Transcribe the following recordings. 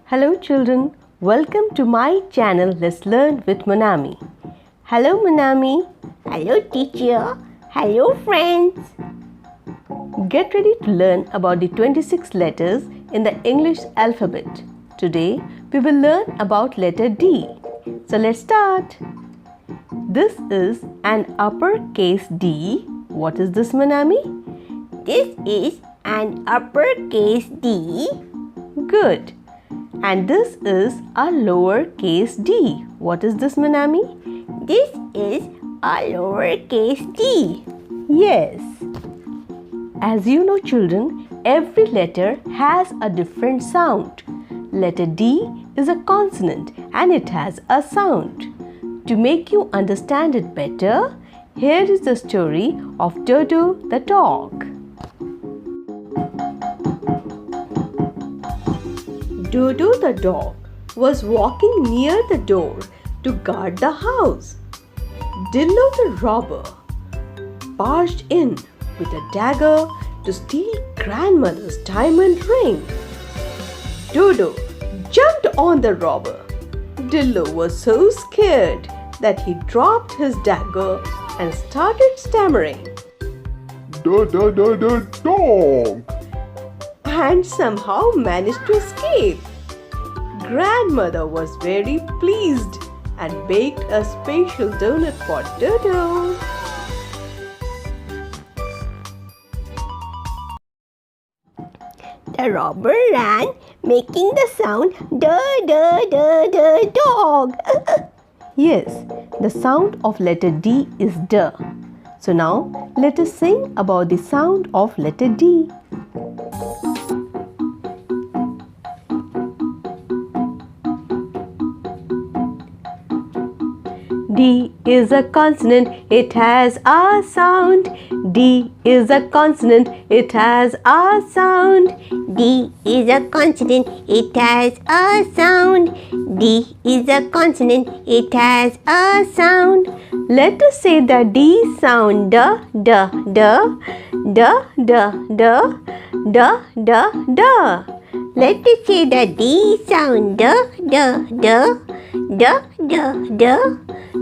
Hello children, welcome to my channel Let's Learn with Monami. Hello Monami. Hello teacher. Hello friends. Get ready to learn about the 26 letters in the English alphabet. Today we will learn about letter D. So let's start. This is an uppercase D. What is this, Monami? This is an uppercase D. Good. And this is a lowercase d. What is this, Monami? This is a lowercase d. Yes. As you know, children, every letter has a different sound. Letter D is a consonant and it has a sound. To make you understand it better, here is the story of Doedoe the dog. Doedoe the dog was walking near the door to guard the house. Doedoe the robber barged in with a dagger to steal grandmother's diamond ring. Doedoe jumped on the robber. Doedoe was so scared that he dropped his dagger and started stammering. Dog! And somehow managed to escape. Grandmother was very pleased and baked a special donut for Doedoe. The robber ran, making the sound dog. Yes, the sound of letter D is D. So now let us sing about the sound of letter D. D is a consonant, it has a sound. D is a consonant, it has a sound. D is a consonant, it has a sound. D is a consonant, it has a sound. Let us say the D sound D, D, D, D, D, D, D, D, D. Let us say the D sound D, D, D,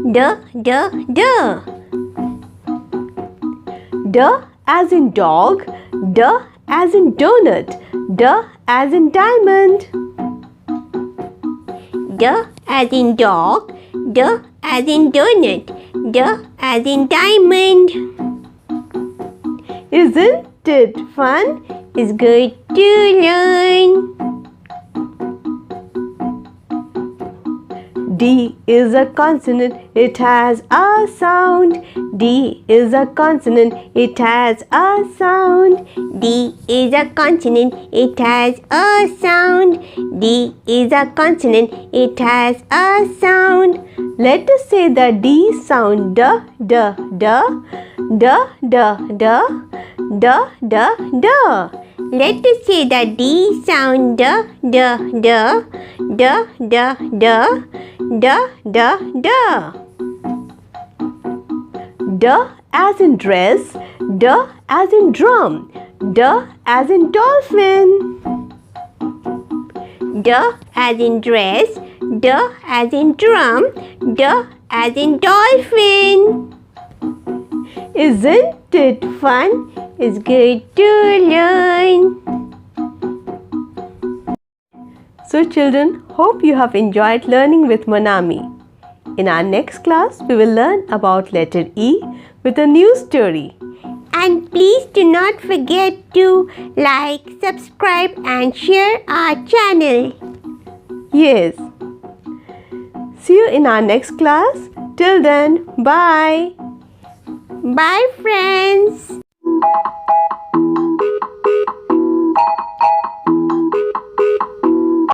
D, D, D. D as in dog, D as in donut, D as in diamond. D as in dog, D as in donut, D as in diamond. Isn't it fun? It's good to learn. D is a consonant, it has a sound. D is a consonant, it has a sound. D is a consonant, it has a sound. D is a consonant, it has a sound. Let us say the D sound D, D, D, D, D, D, D, D, D. Let us say the D sound D, D, D, D, D, D. Da, da, da. D as in dress, D as in drum, D as in dolphin. D as in dress, D as in drum, D as in dolphin. Isn't it fun? It's good to learn. So children, hope you have enjoyed learning with Monami. In our next class, we will learn about letter E with a new story. And please do not forget to like, subscribe and share our channel. Yes. See you in our next class. Till then, bye. Bye friends.